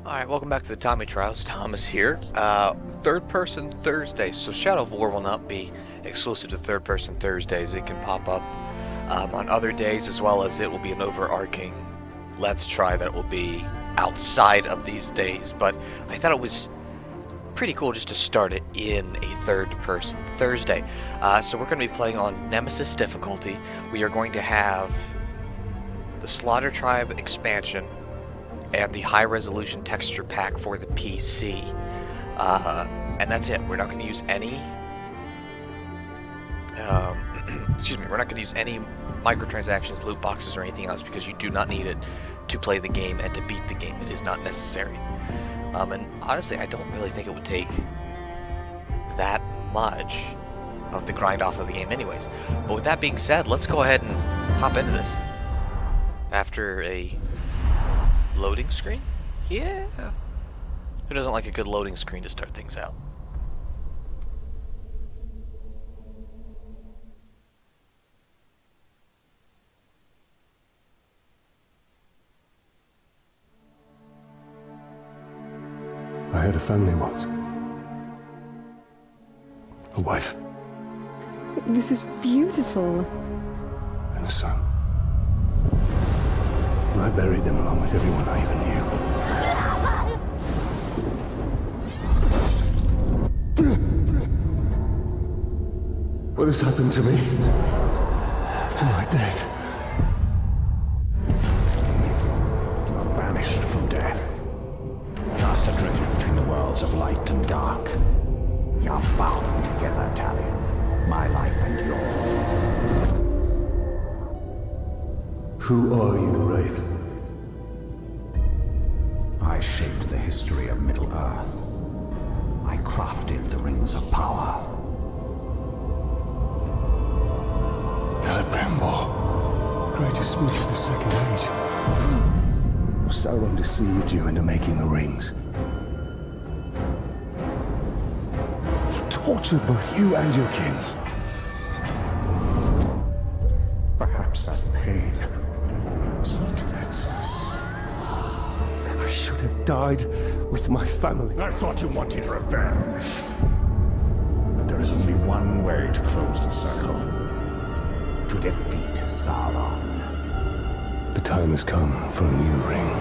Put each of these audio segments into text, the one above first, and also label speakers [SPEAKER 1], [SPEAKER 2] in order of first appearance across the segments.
[SPEAKER 1] Alright, welcome back to the Tommy Trials. Thomas here. Third Person Thursday. So Shadow of War will not be exclusive to Third Person Thursdays. It can pop up on other days, as well as it will be an overarching Let's Try that will be outside of these days. But I thought it was pretty cool just to start it in a Third Person Thursday. So we're going to be playing on Nemesis difficulty. We are going to have the Slaughter Tribe expansion and the high-resolution texture pack for the PC. And that's it. We're not going to use any... excuse me. We're not going to use any microtransactions, loot boxes, or anything else because you do not need it to play the game and to beat the game. It is not necessary. And honestly, I don't really think it would take that much of the grind off of the game anyways. But with that being said, let's go ahead and hop into this. After a loading screen? Yeah. Who doesn't like a good loading screen to start things out?
[SPEAKER 2] I had a family once. A wife.
[SPEAKER 3] This is beautiful.
[SPEAKER 2] And a son. And I buried them along with everyone I even knew. What has happened to me? Am I dead?
[SPEAKER 4] You are banished from death. Cast adrift between the worlds of light and dark. We are bound together, Talion. My life and yours.
[SPEAKER 2] Who are you, Wraith?
[SPEAKER 4] I shaped the history of Middle-earth. I crafted the Rings of Power.
[SPEAKER 2] Celebrimbor, greatest smith of the Second Age. Sauron deceived you into making the rings. He tortured both you and your kin.
[SPEAKER 4] Perhaps that pain was what lets us.
[SPEAKER 2] I should have died with my family.
[SPEAKER 4] I thought you wanted revenge. But there is only one way to close the circle. To defeat Sauron.
[SPEAKER 2] The time has come for a new ring.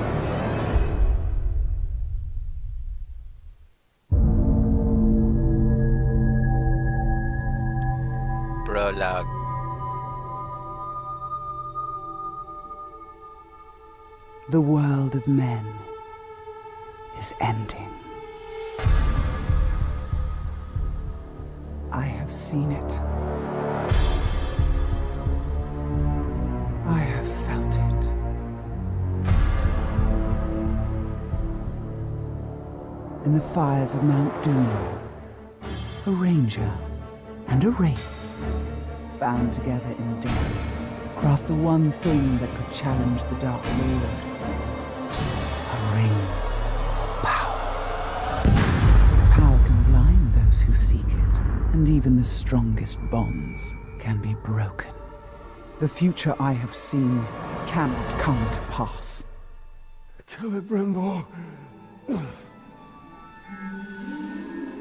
[SPEAKER 1] Prologue.
[SPEAKER 5] The world of men is ending. I have seen it. I have felt it. In the fires of Mount Doom, a ranger and a wraith, bound together in death, craft the one thing that could challenge the Dark Lord. A ring of power. Power can blind those who seek it, and even the strongest bonds can be broken. The future I have seen cannot come to pass.
[SPEAKER 2] Celebrimbor.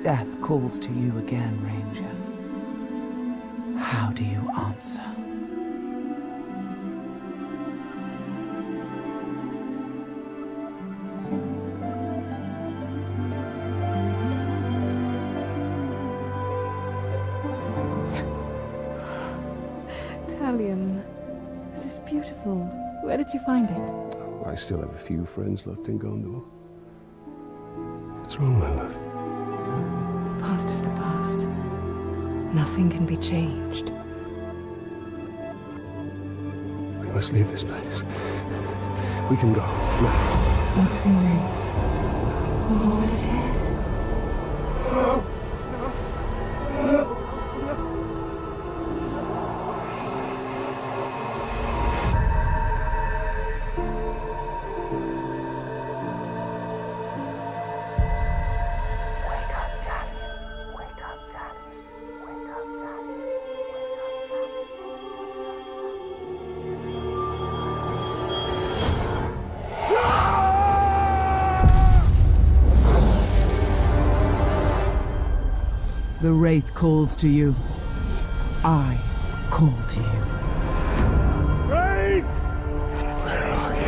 [SPEAKER 5] Death calls to you again, Ranger. How do you answer?
[SPEAKER 3] Talion, this is beautiful. Where did you find it?
[SPEAKER 2] I still have a few friends left in Gondor. What's wrong, my love?
[SPEAKER 3] The past is the past. Nothing can be changed.
[SPEAKER 2] We must leave this place. We can go now.
[SPEAKER 3] What who knows? Or what it is?
[SPEAKER 5] The Wraith calls to you. I call to you.
[SPEAKER 2] Wraith! Where are you?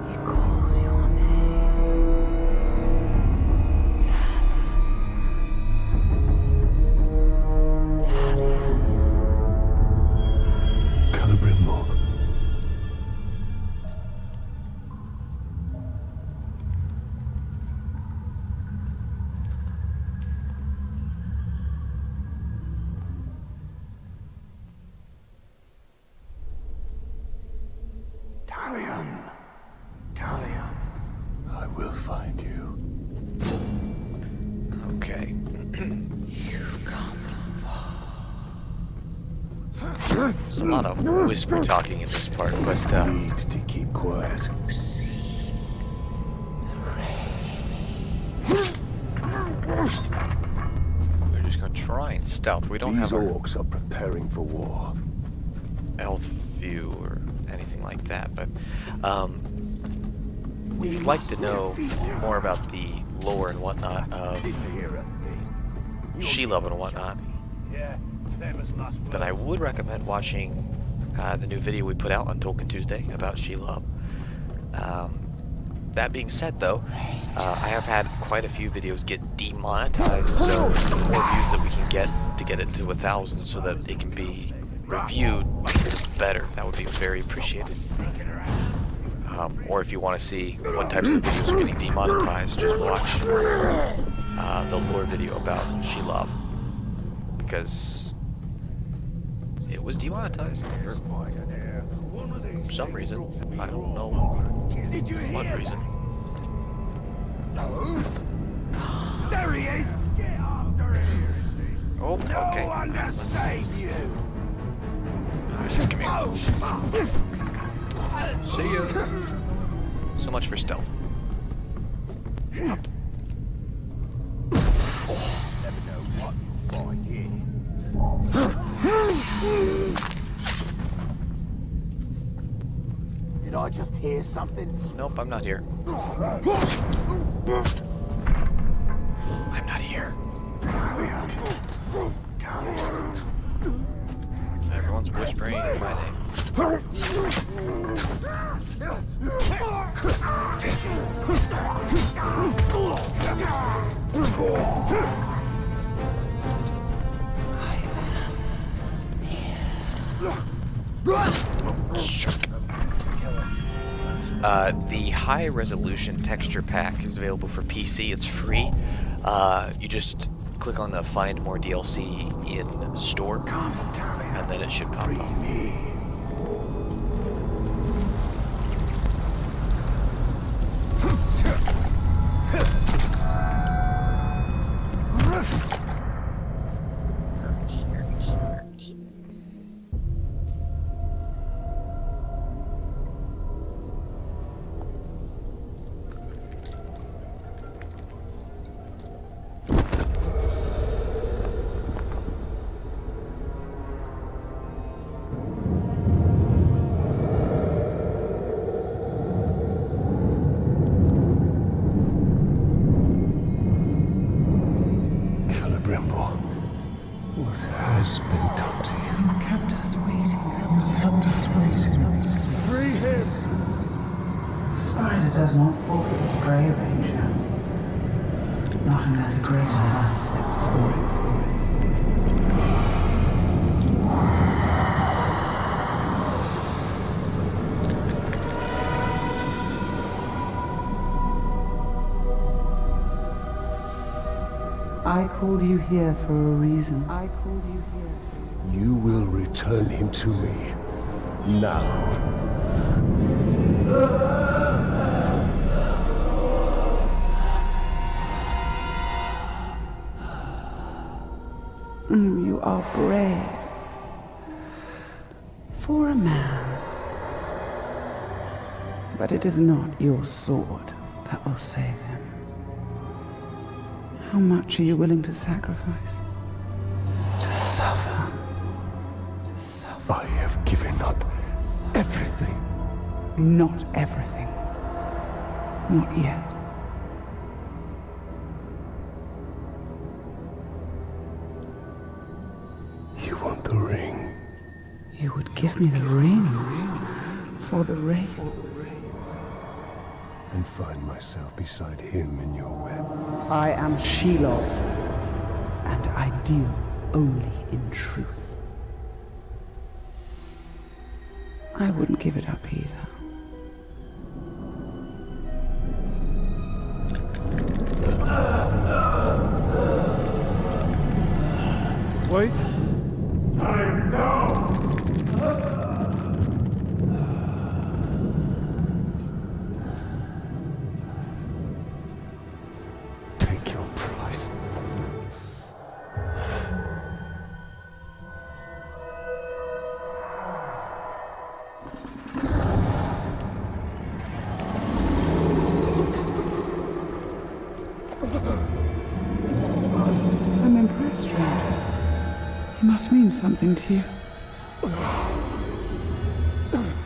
[SPEAKER 5] He calls your name. Talion.
[SPEAKER 2] Calibrimbo.
[SPEAKER 4] Talion. Talion.
[SPEAKER 2] I will find you.
[SPEAKER 1] Okay.
[SPEAKER 5] You've come
[SPEAKER 1] There's a lot of whisper talking in this part, but
[SPEAKER 2] Need to keep quiet.
[SPEAKER 1] we're just gonna try and stealth. We don't
[SPEAKER 2] These
[SPEAKER 1] have our
[SPEAKER 2] orcs are preparing for war.
[SPEAKER 1] elf view or anything like that, but if you'd like to know more about the lore and whatnot of Shelob and whatnot, then I would recommend watching the new video we put out on Tolkien Tuesday about Shelob. That being said, though, I have had quite a few videos get demonetized, so the more views that we can get to get it to 1,000 so that it can be reviewed, better. That would be very appreciated. Or if you want to see what types of videos are getting demonetized, just watch the lore video about Shelob, because it was demonetized for some reason. I don't know what reason.
[SPEAKER 4] There he is! Get after him!
[SPEAKER 1] Oh, okay.
[SPEAKER 4] No one to save you!
[SPEAKER 1] Come here. See ya. So much for stealth.
[SPEAKER 4] Never know what you find here. Did I just hear something?
[SPEAKER 1] Nope, I'm not here. I'm not here.
[SPEAKER 4] Talion. Talion.
[SPEAKER 1] Everyone's whispering my name. The high resolution texture pack is available for PC. It's free. You just click on the Find More DLC in store, and then it should pop up.
[SPEAKER 2] Calibrimbo. What has been done to you?
[SPEAKER 5] You've kept us waiting. Kept us waiting.
[SPEAKER 2] Free him!
[SPEAKER 5] Spider does not forfeit its prey, Ranger. Not unless a greater has set I called you here for a reason. I called you here.
[SPEAKER 2] You will return him to me. Now.
[SPEAKER 5] You are brave. For a man. But it is not your sword that will save him. How much are you willing to sacrifice? To suffer. To suffer.
[SPEAKER 2] I have given up everything.
[SPEAKER 5] Not everything. Not yet.
[SPEAKER 2] You want the ring?
[SPEAKER 5] You would give me the ring for the Wraith.
[SPEAKER 2] And find myself beside him in your web.
[SPEAKER 5] I am Shelob, and I deal only in truth. I wouldn't give it up either.
[SPEAKER 2] Wait!
[SPEAKER 4] Time now!
[SPEAKER 2] Take your prize.
[SPEAKER 5] I'm impressed, stranger. He must mean something to you.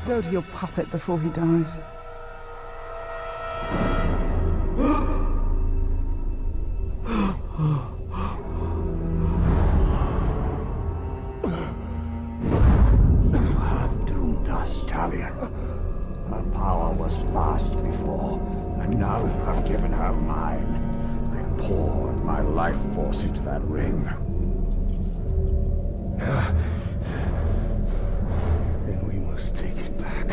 [SPEAKER 5] Go to your puppet before he dies.
[SPEAKER 4] You have doomed us, Talion. Her power was vast before, and now you have given her mine. I poured my life force into that ring.
[SPEAKER 2] Then we must take it back.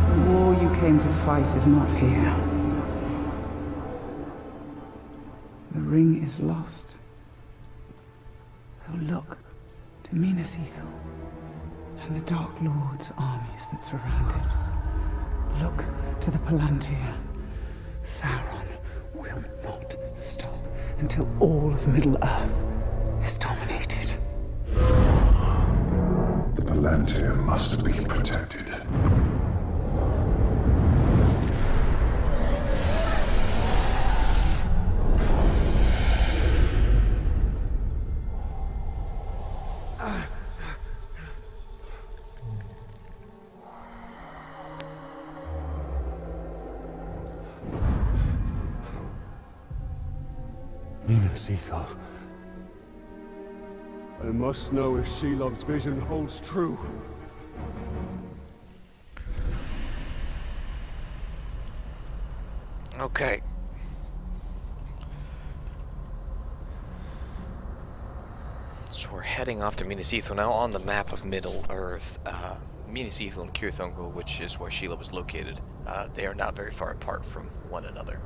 [SPEAKER 5] The war you came to fight is not here. The ring is lost. So look to Minas Ithil and the Dark Lord's armies that surround it. Look to the Palantir. Sauron will not stop until all of Middle-earth is dominated.
[SPEAKER 6] The Palantir must be protected.
[SPEAKER 2] Minas Ithil. I must know if Shelob's vision holds true.
[SPEAKER 1] Okay. So we're heading off to Minas Ithil now. On the map of Middle-earth, Minas Ithil and Cirith, which is where Shelob is located, they are not very far apart from one another.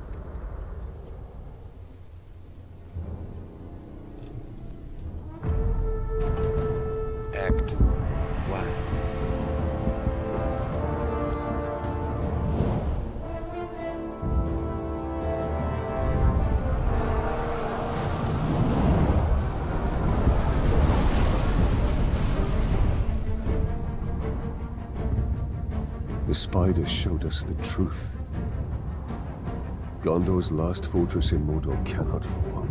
[SPEAKER 1] Act 1.
[SPEAKER 2] The spider showed us the truth. Gondor's last fortress in Mordor cannot fall.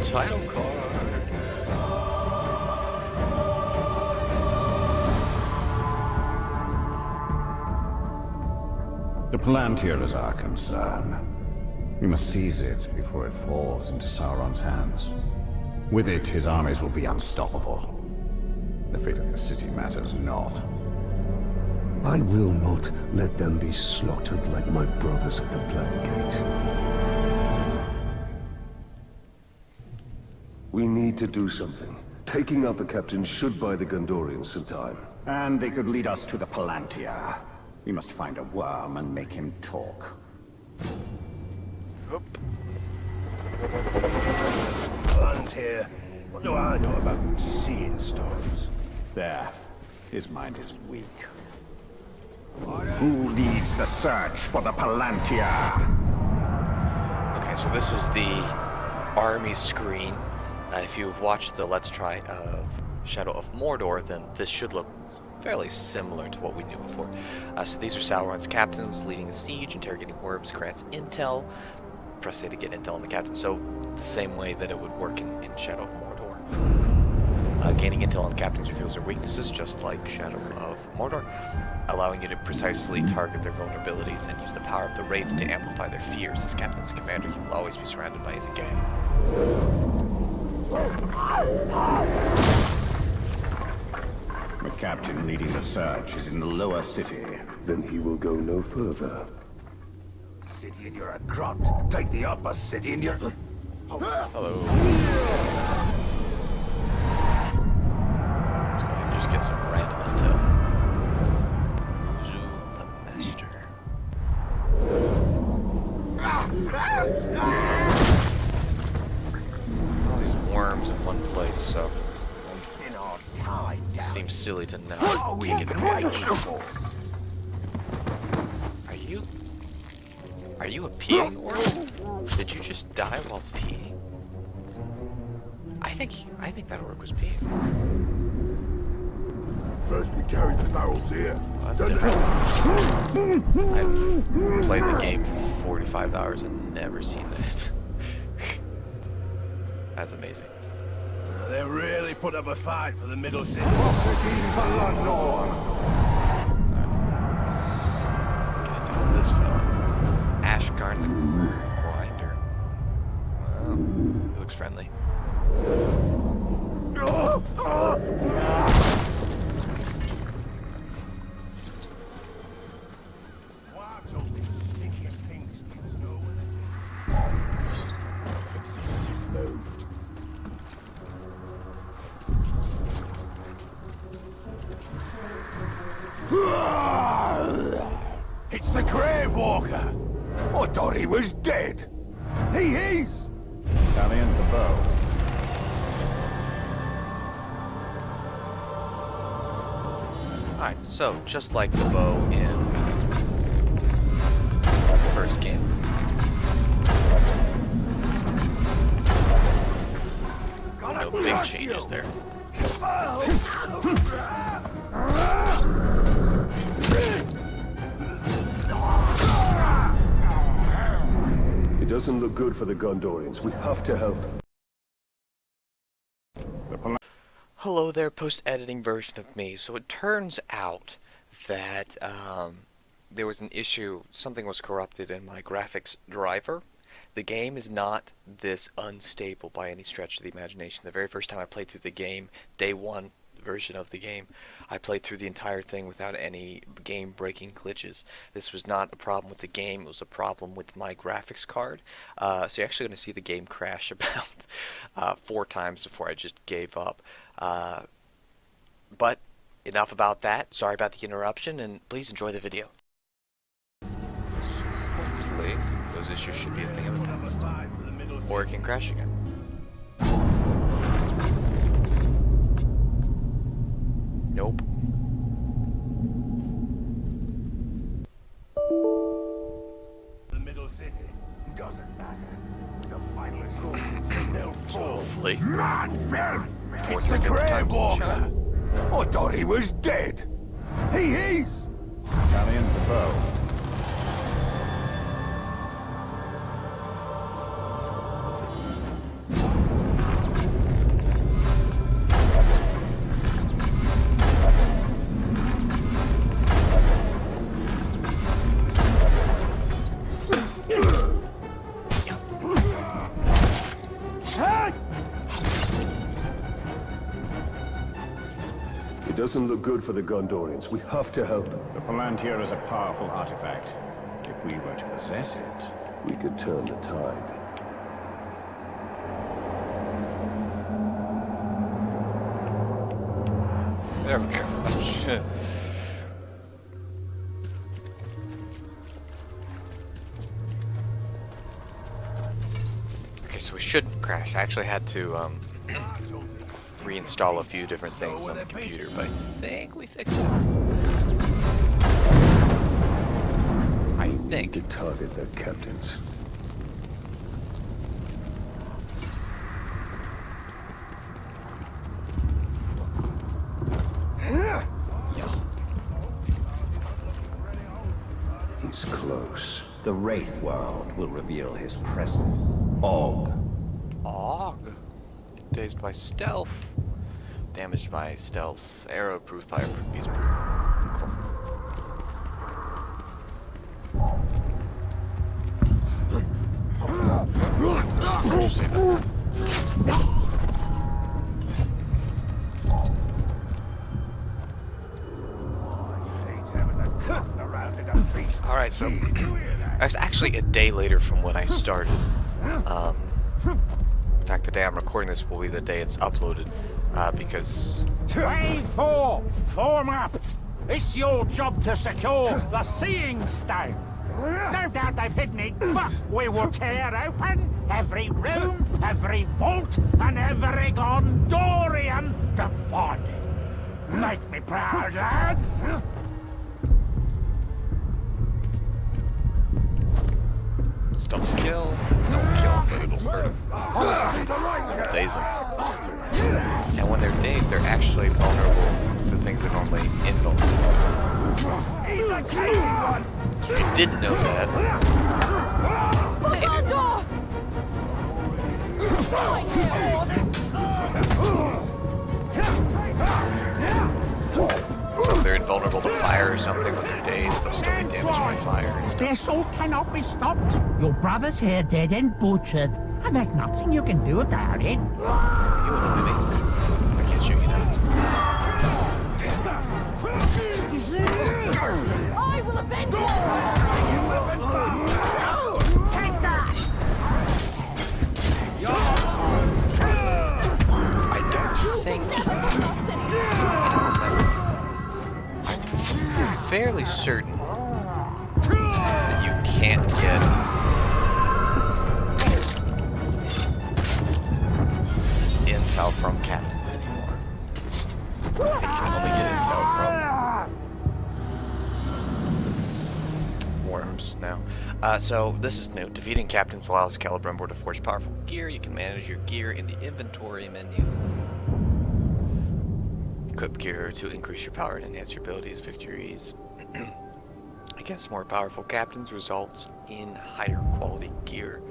[SPEAKER 1] Title card.
[SPEAKER 4] The Palantir is our concern. We must seize it before it falls into Sauron's hands. With it, his armies will be unstoppable. The fate of the city matters not.
[SPEAKER 2] I will not let them be slaughtered like my brothers at the Black Gate. We need to do something. Taking out the captain should buy the Gondorians some time.
[SPEAKER 4] And they could lead us to the Palantir. We must find a worm and make him talk.
[SPEAKER 7] Palantir. What do I know about seeing storms?
[SPEAKER 4] There. His mind is weak. Who leads the search for the Palantir?
[SPEAKER 1] Okay, so this is the army screen. If you've watched the Let's Try of Shadow of Mordor, then this should look fairly similar to what we knew before. So these are Sauron's captains leading the siege, interrogating worms, grants intel. Press A to get intel on the captain. So the same way that it would work in Shadow of Mordor. Gaining intel on captains reveals their weaknesses, just like Shadow of Mordor, allowing you to precisely target their vulnerabilities and use the power of the Wraith to amplify their fears. As captain's commander, he will always be surrounded by his gang.
[SPEAKER 4] The captain leading the search is in the lower city.
[SPEAKER 2] Then he will go no further.
[SPEAKER 7] City and you're a grunt. Take the upper city and you're...
[SPEAKER 1] Hello. Let's go ahead and just get some random intel. Uzu the Master. All these worms in one place, so seems silly to not take advantage. Are you a peeing orc? Did you just die while peeing? I think that orc was peeing.
[SPEAKER 7] First we carry the barrels here.
[SPEAKER 1] Well, that's different. I've played the game for 45 hours and never seen that. That's amazing.
[SPEAKER 7] They really put up a fight for the middle city.
[SPEAKER 1] Let's get into this fella. Ashgarn the Grinder. Well, he looks friendly.
[SPEAKER 7] It's the Grey Walker. I thought he was dead. He is.
[SPEAKER 4] Talion the bow.
[SPEAKER 1] Alright, so just like the bow in the first game. No big changes there.
[SPEAKER 2] It doesn't look good for the Gondorians. We have to help.
[SPEAKER 1] Hello there, post-editing version of me. So it turns out that there was an issue, something was corrupted in my graphics driver. The game is not this unstable by any stretch of the imagination. The very first time I played through the game, day one version of the game, I played through the entire thing without any game-breaking glitches. This was not a problem with the game, it was a problem with my graphics card. So you're actually going to see the game crash about 4 times before I just gave up. But enough about that. Sorry about the interruption, and please enjoy the video. Hopefully, those issues should be a thing of the past. Or it can crash again. Nope.
[SPEAKER 7] The middle city doesn't matter. The final assault they'll fall.
[SPEAKER 1] Hopefully.
[SPEAKER 7] Man, filth! It's
[SPEAKER 1] Fourth
[SPEAKER 7] the
[SPEAKER 1] or fifth
[SPEAKER 7] Grey
[SPEAKER 1] time's the
[SPEAKER 7] Walker.
[SPEAKER 1] charm.
[SPEAKER 7] I thought he was dead. He is.
[SPEAKER 4] Talion the bow.
[SPEAKER 2] It doesn't look good for the Gondorians. We have to help.
[SPEAKER 4] The Palantir is a powerful artifact. If we were to possess it,
[SPEAKER 2] We could turn the tide.
[SPEAKER 1] There we go. Oh, shit. Okay, so we shouldn't crash. I actually had to reinstall a few different things on the computer, but I think we fixed it. I think.
[SPEAKER 2] To target their captains. He's close.
[SPEAKER 4] the Wraith world will reveal his presence. Og.
[SPEAKER 1] Og. Dazed by stealth. Damaged by stealth. Arrow proof, fire proof, beast proof. Cool. Say that. Alright, so it's actually a day later from when I started. In fact, the day I'm recording this will be the day it's uploaded, because...
[SPEAKER 7] Wave 4! Form up! It's your job to secure the Seeing Stone. No doubt they've hidden it, but we will tear open every room, every vault, and every Gondorian to find it. Make me proud, lads!
[SPEAKER 1] Stealth kill. Don't kill him, but it'll hurt him. Daze them. And when they're dazed, they're actually vulnerable to things that are normally invulnerable.
[SPEAKER 7] He's a cagey one!
[SPEAKER 1] If you didn't know that... So if they're invulnerable to fire or something when they're dazed, they'll still get damaged by fire and stuff.
[SPEAKER 7] This all cannot be stopped. Your brother's here dead and butchered, and there's nothing you can do about it.
[SPEAKER 1] You annoy me. I can't shoot you now.
[SPEAKER 8] I will avenge you!
[SPEAKER 7] Take that!
[SPEAKER 1] I don't think...
[SPEAKER 8] Never take our city!
[SPEAKER 1] I'm fairly certain that you can't get intel from captains anymore. I think you can only get intel from worms now. So this is new. Defeating captains allows Celebrimbor to forge powerful gear. You can manage your gear in the inventory menu. Equip gear to increase your power and enhance your abilities. Victories against more powerful captains results in higher quality gear.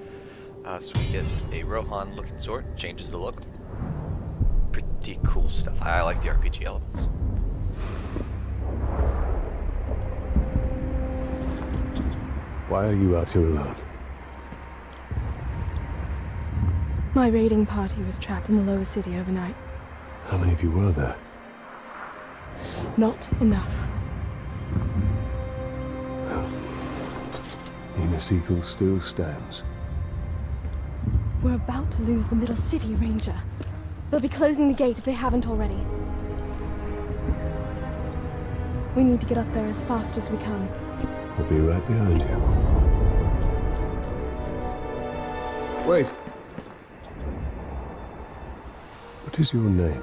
[SPEAKER 1] So we get a Rohan looking sword, changes the look. Pretty cool stuff. I like the RPG elements.
[SPEAKER 2] Why are you out here alone?
[SPEAKER 3] My raiding party was trapped in the lower city overnight.
[SPEAKER 2] How many of you were there?
[SPEAKER 3] Not enough.
[SPEAKER 2] Minas Ithil still stands.
[SPEAKER 3] We're about to lose the middle city, Ranger. They'll be closing the gate if they haven't already. We need to get up there as fast as we can.
[SPEAKER 2] I'll be right behind you. Wait! What is your name?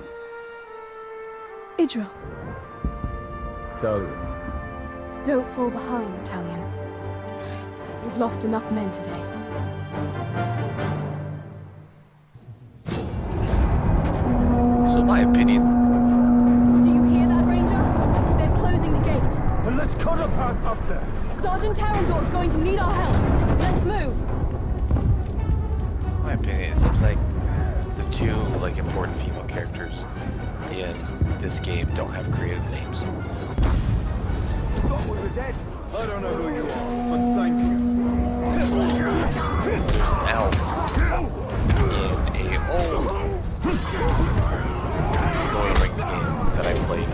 [SPEAKER 3] Idril,
[SPEAKER 2] Talion.
[SPEAKER 3] don't fall behind, Talion. We've lost enough men today.
[SPEAKER 1] So in my opinion,
[SPEAKER 8] Do you hear that, Ranger? They're closing the gate.
[SPEAKER 7] Then let's cut up there.
[SPEAKER 8] Sergeant Tarandor's going to need our help. Let's move.
[SPEAKER 1] in my opinion, it seems like the two important female characters in this game don't have creative names.
[SPEAKER 7] Thought we were dead. I don't know who you are, but thank you.
[SPEAKER 1] There's an elf in a old Lord of the Rings game that I played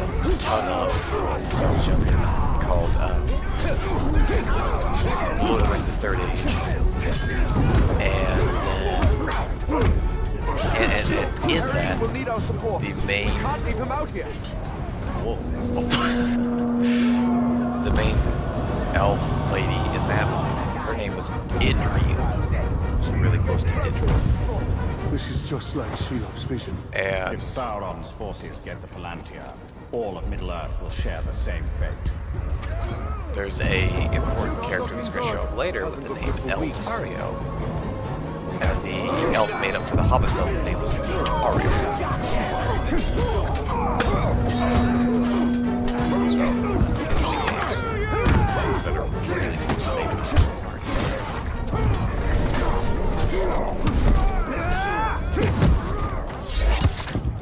[SPEAKER 1] ton of when I was younger called Lord of the Rings: The Third Age, and in that
[SPEAKER 2] We'll need our support.
[SPEAKER 1] the main
[SPEAKER 2] Can't leave him out here.
[SPEAKER 1] whoa, the main elf lady in that her name was Idri. She's really close to Idri.
[SPEAKER 2] This is just like Shelob's vision.
[SPEAKER 1] And
[SPEAKER 4] If Sauron's forces get the Palantir, all of Middle-earth will share the same fate.
[SPEAKER 1] there's a important character that's going to show up later with the name Eltario. And the elf made up for the Hobbit film's name was Eltario. So, interesting names that are really close names that are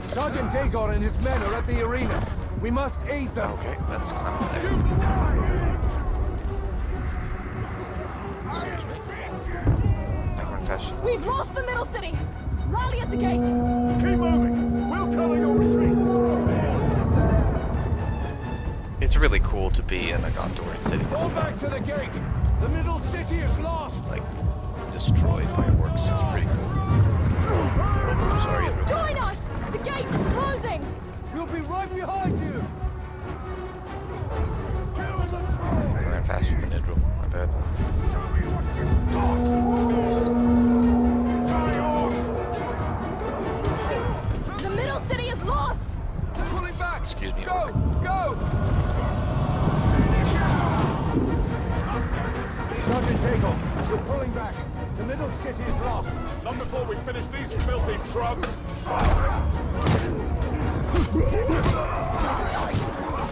[SPEAKER 2] Sergeant Dagon and his men are at the arena. We must aid them.
[SPEAKER 1] okay, that's kind of there. Excuse me. I can run fast.
[SPEAKER 8] We've lost the middle city! Rally at the gate!
[SPEAKER 2] Keep moving. We'll cover your retreat.
[SPEAKER 1] It's really cool to be in a Gondorian city that's
[SPEAKER 2] Fall back to the gate. The middle city is lost.
[SPEAKER 1] like destroyed by orcs. It's pretty cool. Oh, sorry, everyone.
[SPEAKER 8] Join us! The gate is closing!
[SPEAKER 2] We'll be right behind you.
[SPEAKER 1] I ran faster than Idril. My bad.
[SPEAKER 8] The middle city is lost!
[SPEAKER 2] Pulling back.
[SPEAKER 1] Excuse me,
[SPEAKER 2] Go.
[SPEAKER 1] orc.
[SPEAKER 2] Go. Sergeant Dagon, we're pulling back. The middle city is lost.
[SPEAKER 6] Not before we finish these filthy drugs.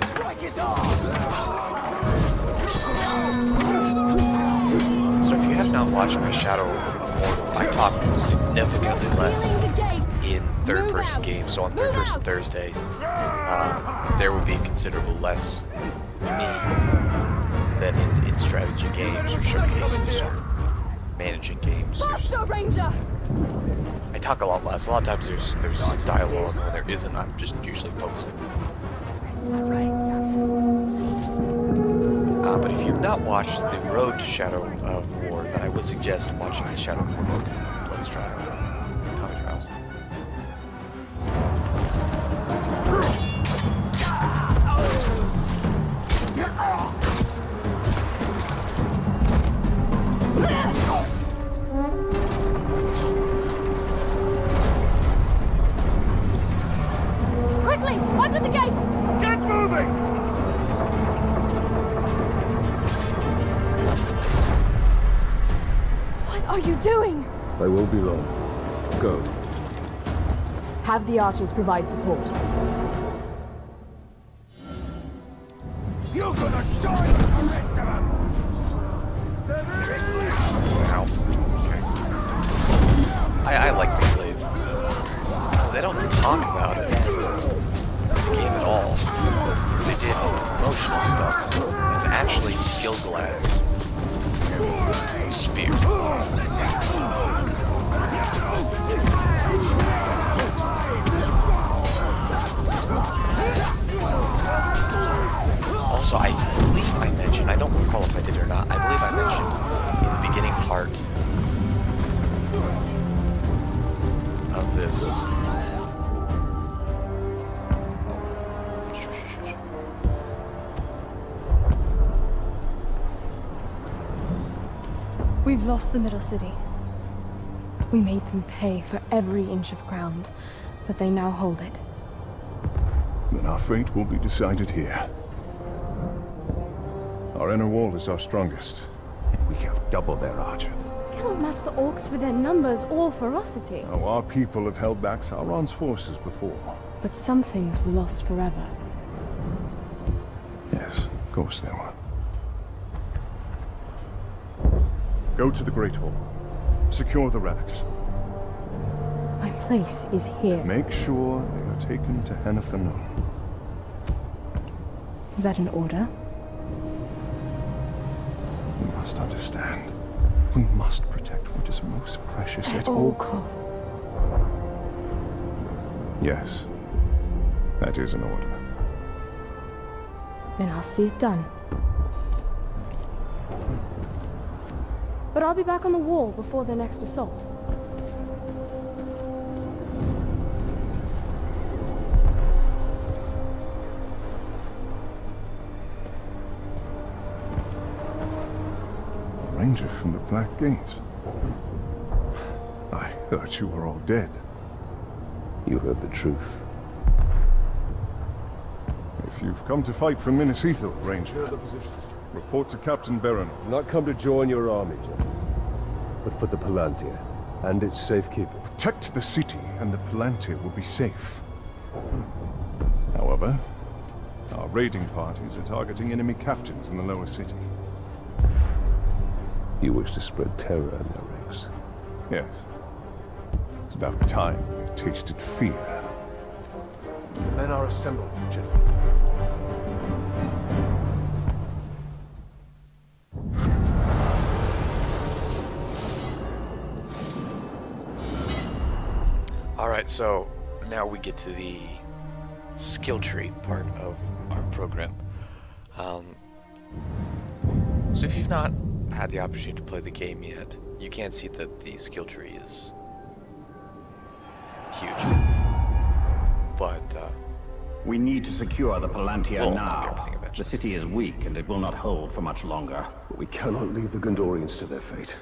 [SPEAKER 2] Strike is on.
[SPEAKER 1] So if you have not watched my Shadow of Mordor, I talk significantly less
[SPEAKER 8] The gate!
[SPEAKER 1] in third-person
[SPEAKER 8] Move out.
[SPEAKER 1] games. So on
[SPEAKER 8] Move
[SPEAKER 1] third-person
[SPEAKER 8] out.
[SPEAKER 1] Thursdays, there will be considerable less me than in strategy games or showcases or managing games.
[SPEAKER 8] Faster, Ranger!
[SPEAKER 1] I talk a lot less. A lot of times there's dialogue, and when there isn't, I'm just usually focusing. But if you've not watched the Road to Shadow of War, then I would suggest watching the Shadow of War Let's Try on Comic Trials.
[SPEAKER 8] Quickly! Open the gate!
[SPEAKER 7] Get moving!
[SPEAKER 3] What are you doing?
[SPEAKER 2] I will be long. Go.
[SPEAKER 3] Have the archers provide support.
[SPEAKER 2] You're gonna join the rest of them.
[SPEAKER 1] Ow. Okay. I like the glaive. They don't talk about it in the game at all. They did emotional stuff. It's actually Gilgalad's spear. Also, I believe I mentioned, I don't recall if I did or not, I believe I mentioned in the beginning part of this.
[SPEAKER 3] We've lost the middle city. We made them pay for every inch of ground, but they now hold it.
[SPEAKER 6] Then our fate will be decided here. Our inner wall is our strongest. We have double their archer.
[SPEAKER 3] We cannot match the orcs for their numbers or ferocity.
[SPEAKER 6] Now, our people have held back Sauron's forces before.
[SPEAKER 3] But some things were lost forever.
[SPEAKER 6] Yes, of course they were. Go to the Great Hall. Secure the relics.
[SPEAKER 3] My place is here.
[SPEAKER 6] Make sure they are taken to Hennefernon.
[SPEAKER 3] Is that an order?
[SPEAKER 6] You must understand. We must protect what is most precious
[SPEAKER 3] At all costs.
[SPEAKER 6] Yes. That is an order.
[SPEAKER 3] then I'll see it done. But I'll be back on the wall before their next assault.
[SPEAKER 6] A ranger from the Black Gate. I heard you were all dead.
[SPEAKER 2] You heard the truth.
[SPEAKER 6] If you've come to fight for Minas Ithil, Ranger, report to Captain Baron.
[SPEAKER 2] Not come to join your army, General, but for the Palantir and its safekeeping.
[SPEAKER 6] Protect the city, and the Palantir will be safe. However, our raiding parties are targeting enemy captains in the lower city.
[SPEAKER 2] You wish to spread terror in their ranks.
[SPEAKER 6] Yes. It's about time we tasted fear.
[SPEAKER 2] Men are assembled, General.
[SPEAKER 1] Alright, so now we get to the skill tree part of our program. So if you've not had the opportunity to play the game yet, you can see that the skill tree is huge. But,
[SPEAKER 4] We need to secure the Palantir
[SPEAKER 1] we'll
[SPEAKER 4] now.
[SPEAKER 1] unlock everything eventually.
[SPEAKER 4] The city is weak and it will not hold for much longer.
[SPEAKER 2] But we cannot leave the Gondorians to their fate.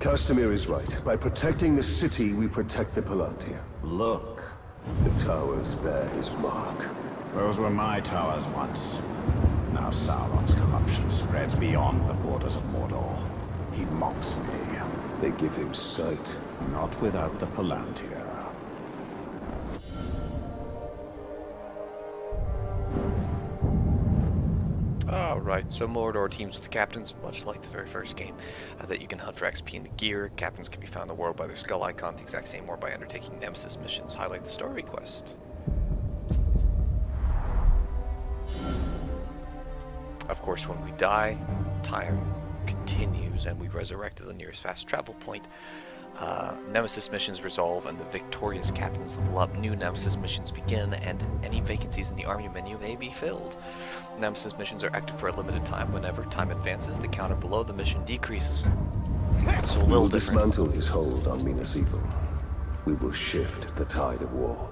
[SPEAKER 2] Castamir is right. By protecting the city, we protect the Palantir.
[SPEAKER 4] Look,
[SPEAKER 2] The towers bear his mark.
[SPEAKER 4] those were my towers once. Now Sauron's corruption spreads beyond the borders of Mordor. He mocks me.
[SPEAKER 2] They give him sight.
[SPEAKER 4] Not without the Palantir.
[SPEAKER 1] Alright, so Mordor teams with the captains, much like the very first game, that you can hunt for XP and gear. Captains can be found in the world by their skull icon, the exact same or by undertaking Nemesis Missions. Highlight the story quest. Of course, when we die, time continues and we resurrect to the nearest fast travel point. Nemesis missions resolve and the victorious captains level up. New Nemesis missions begin and any vacancies in the army menu may be filled. Nemesis missions are active for a limited time. Whenever time advances, the counter below the mission decreases. So a
[SPEAKER 2] We
[SPEAKER 1] little
[SPEAKER 2] will
[SPEAKER 1] different.
[SPEAKER 2] dismantle his hold on Minas Ithil. We will shift the tide of war.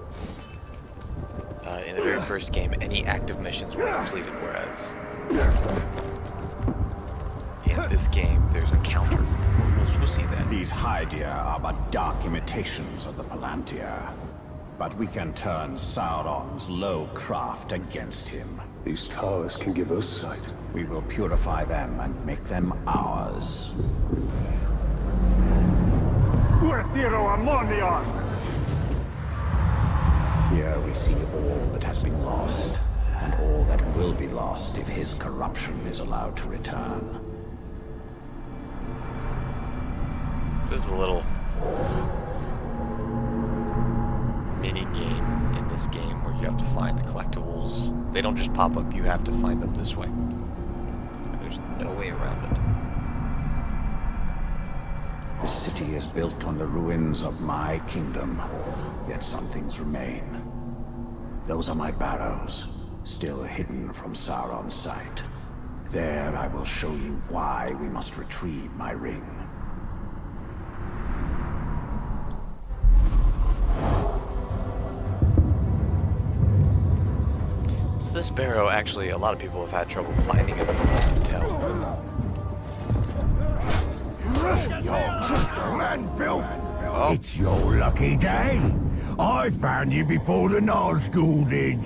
[SPEAKER 1] In the very first game, any active missions were completed, whereas in this game, there's a counter. We'll see that.
[SPEAKER 4] These Hydia are but dark imitations of the Palantir. But we can turn Sauron's low craft against him.
[SPEAKER 2] These towers can give us sight.
[SPEAKER 4] We will purify them and make them ours. Here we see all that has been lost, and all that will be lost if his corruption is allowed to return.
[SPEAKER 1] This is a little mini game in this game where you have to find the collectibles. They don't just pop up, you have to find them this way. And there's no way around it.
[SPEAKER 4] The city is built on the ruins of my kingdom, yet some things remain. Those are my barrows, still hidden from Sauron's sight. There I will show you why we must retrieve my ring.
[SPEAKER 1] So this barrow, actually, a lot of people have had trouble finding it, from what I can tell. Oh.
[SPEAKER 9] It's your lucky day. I found you before the Nazgul did,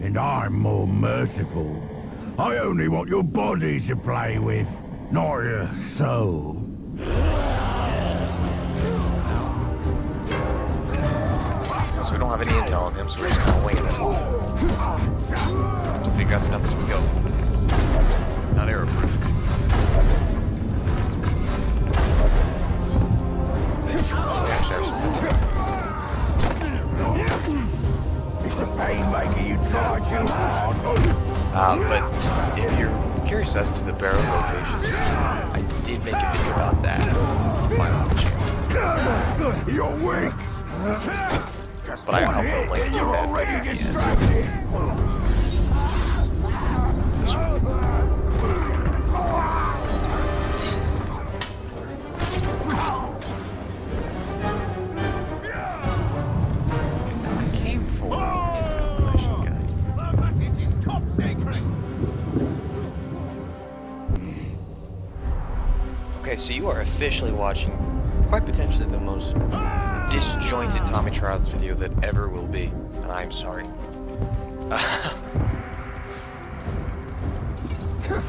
[SPEAKER 9] and I'm more merciful. I only want your body to play with, not your soul.
[SPEAKER 1] So we don't have any intel on him, so we're just kind of winging it. Have to figure out stuff as we go. It's not error-proof. We actually have some
[SPEAKER 9] Is the pain making you try too hard?
[SPEAKER 1] but if you're curious as to the barrow locations, I did make a video about that. You can find it on the channel.
[SPEAKER 9] You're weak.
[SPEAKER 1] But I'll put a link to that right here at the end. so you are officially watching quite potentially the most disjointed Tommy Trials video that ever will be, and I'm sorry.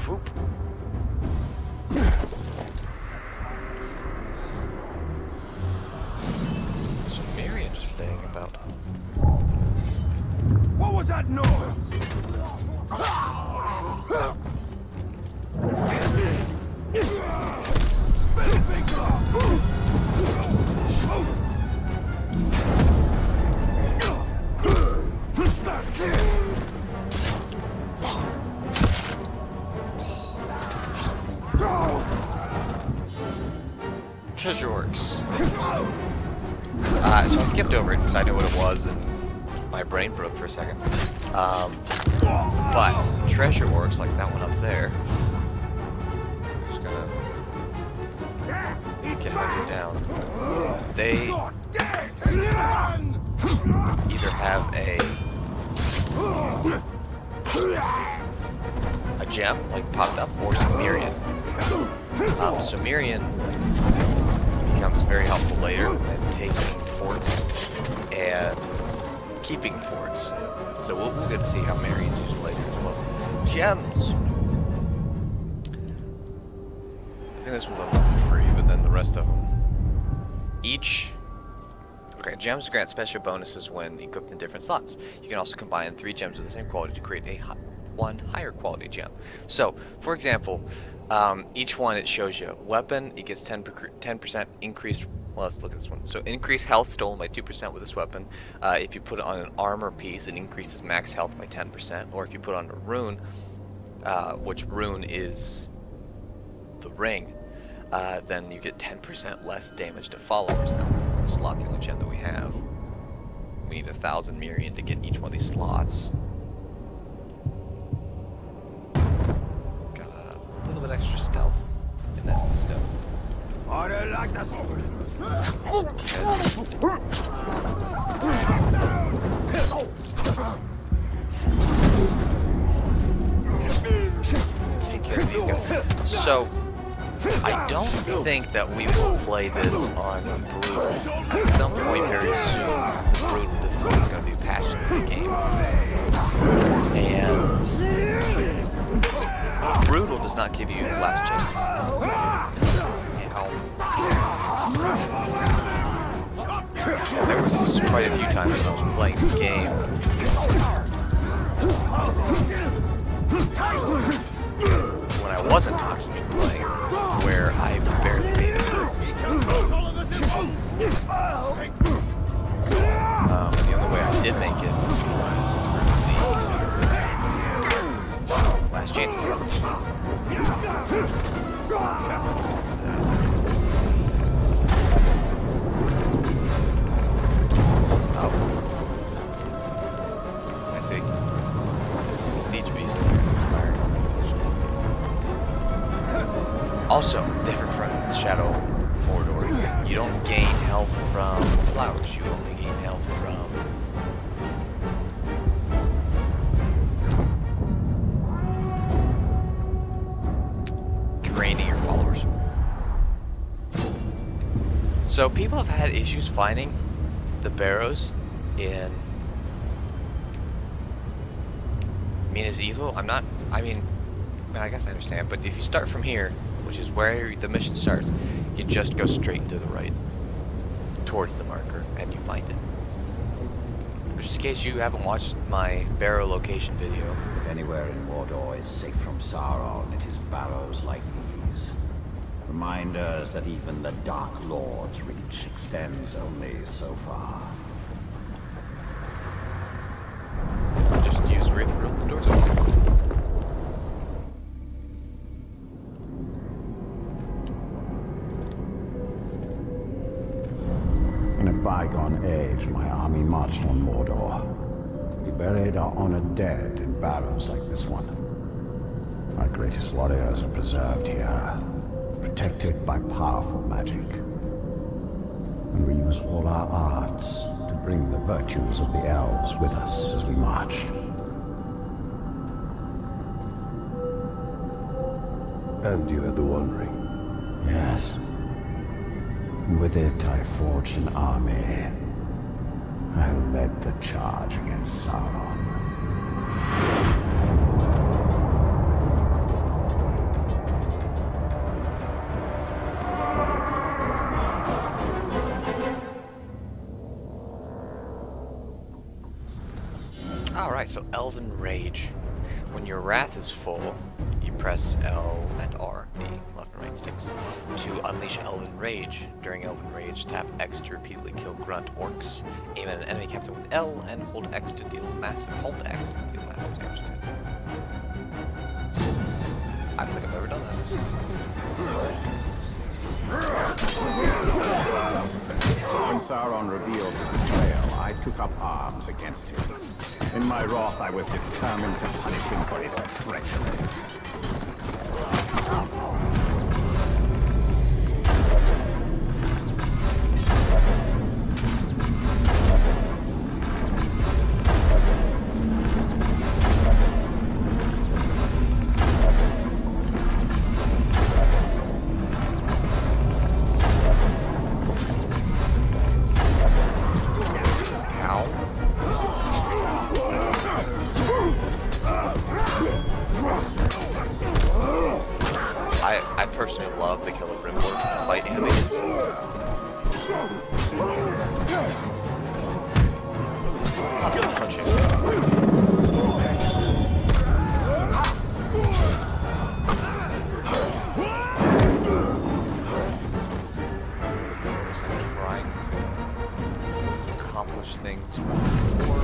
[SPEAKER 1] Whoop. So Marion just laying about.
[SPEAKER 9] What was that noise?
[SPEAKER 1] Treasure Works. So I skipped over it because I knew what it was and my brain broke for a second. But Treasure Works, like that one up there, just gonna get hunted down. They either have a gem, like popped up, or Sumerian. Sumerian becomes very helpful later in taking forts and keeping forts. So we'll get to see how Marion's used later as well. Gems. I think this one's unlocked for free, but then the rest of them. Okay, gems grant special bonuses when equipped in different slots. You can also combine 3 gems with the same quality to create one higher quality gem. So, for example, each one, it shows you weapon, it gets 10% increased. Well, let's look at this one. So increase health stolen by 2% with this weapon. If you put it on an armor piece, it increases max health by 10%. Or if you put on a rune, which rune is the ring, then you get 10% less damage to followers. Now, the slot, the only gem that we have. We need 1,000 Mirian to get each one of these slots. Got a little bit extra stealth in that stone.
[SPEAKER 9] I don't like the
[SPEAKER 1] take care of these guys. So, I don't think that we will play this on Brood. At some point very soon, Brood difficulty is going to be patched into the game. And Brutal does not give you last chances. There was quite a few times when I was playing the game when I wasn't talking and playing, where I barely made it through. And the only way I did make it was the last chances. Oh. I see. The siege beast expired. Also, different from the Shadow Mordor, you don't gain health from flowers, you only gain health from draining your followers. So people have had issues finding the barrows in Minas Ithil. I guess I understand, but if you start from here, which is where the mission starts, you just go straight and to the right towards the marker and you find it. Just in case you haven't watched my barrow location video.
[SPEAKER 4] If anywhere in Mordor is safe from Sauron, it is barrows like these. Reminders that even the Dark Lord's reach extends only so far.
[SPEAKER 1] Just use Wraith Rule, the doors open.
[SPEAKER 4] In a bygone age, my army marched on Mordor. We buried our honored dead in barrows like this one. Our greatest warriors are preserved here, protected by powerful magic. And we use all our arts to bring the virtues of the elves with us as we marched.
[SPEAKER 2] And you had the One Ring.
[SPEAKER 4] Yes. And with it, I forged an army. I led the charge against Sauron.
[SPEAKER 1] Alright, so Elven Rage. When your wrath is full, you press L and R, the left and right sticks, to unleash Elven Rage. During Elven Rage, tap X to repeatedly kill grunt orcs, aim at an enemy captain with L, and hold X to deal massive damage to them. I don't think I've ever done that.
[SPEAKER 4] When Sauron revealed his betrayal, I took up arms against him. In my wrath, I was determined to punish him for his treachery.
[SPEAKER 1] I personally love the Celebrimbor fight animations. I'm gonna punch him. I'm trying to accomplish things before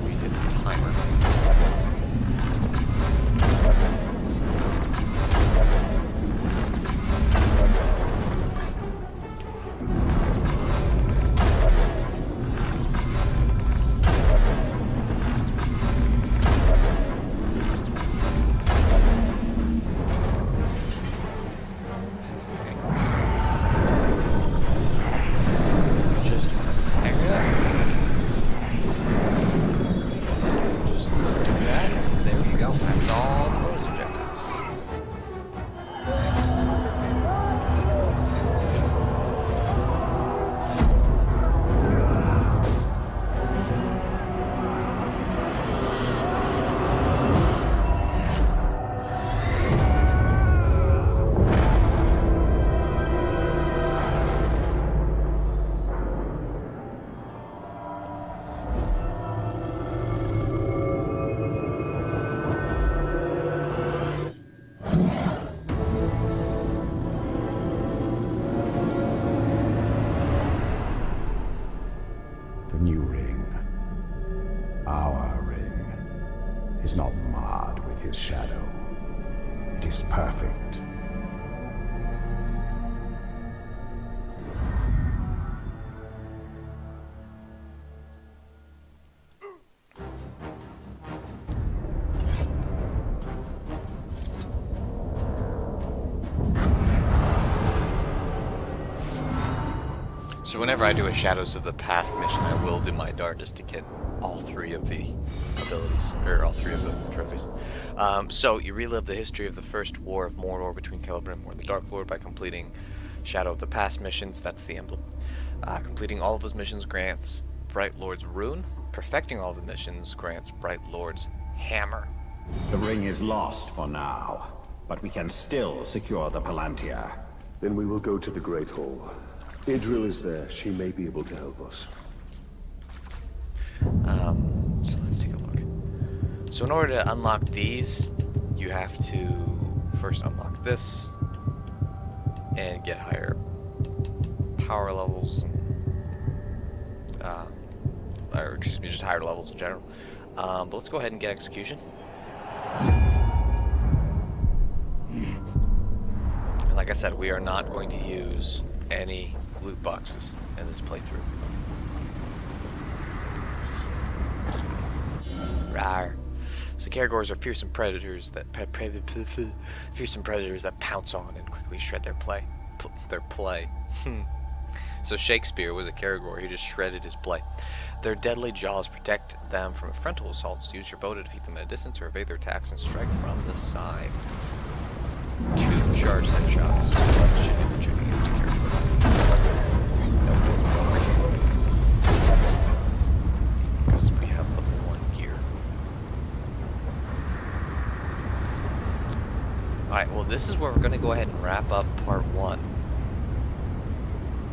[SPEAKER 1] we hit the timer. The new ring, our ring, is not marred with his shadow. It is perfect. So whenever I do a Shadows of the Past mission, I will do my darndest to get all three of the abilities, or all three of the trophies. So you relive the history of the first war of Mordor between Celebrimbor and the Dark Lord by completing Shadow of the Past missions. That's the emblem. Completing all of his missions grants Bright Lord's Rune. Perfecting all of the missions grants Bright Lord's Hammer.
[SPEAKER 4] The ring is lost for now, but we can still secure the Palantir.
[SPEAKER 2] Then we will go to the Great Hall. Idril is there. She may be able to help us.
[SPEAKER 1] So let's take a look. So in order to unlock these, you have to first unlock this and get higher power levels, or excuse me, just higher levels in general. But let's go ahead and get execution. And like I said, we are not going to use any loot boxes in this playthrough. Rawr. So Caragors are fearsome predators that pounce on and quickly shred their prey. So Shakespeare was a Caragor. He just shredded his prey. Their deadly jaws protect them from frontal assaults. Use your bow to defeat them at a distance or evade their attacks and strike from the side. 2 charged headshots. Should be the trick is to carry. Because we have level 1 gear. Alright, well this is where we're going to go ahead and wrap up part 1.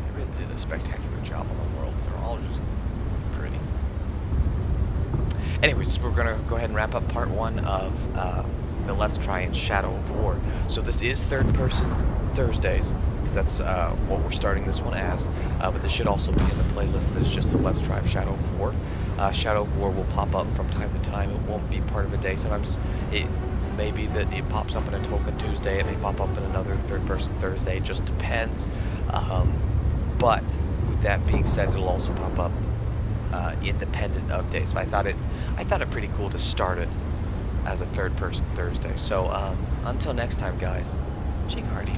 [SPEAKER 1] They really did a spectacular job on the worlds. They're all just pretty. Anyways, we're going to go ahead and wrap up part 1 of the Let's Try in Shadow of War. So this is third person Thursdays, because that's what we're starting this one as. But this should also be in the playlist that's just the Let's Try of Shadow of War. Shadow of War will pop up from time to time. It won't be part of a day. Sometimes it may be that it pops up in a Tolkien Tuesday. It may pop up in another third person Thursday. It just depends. But with that being said, it'll also pop up independent of days. But I thought it pretty cool to start it as a third person Thursday. So until next time, guys, cheek hardy.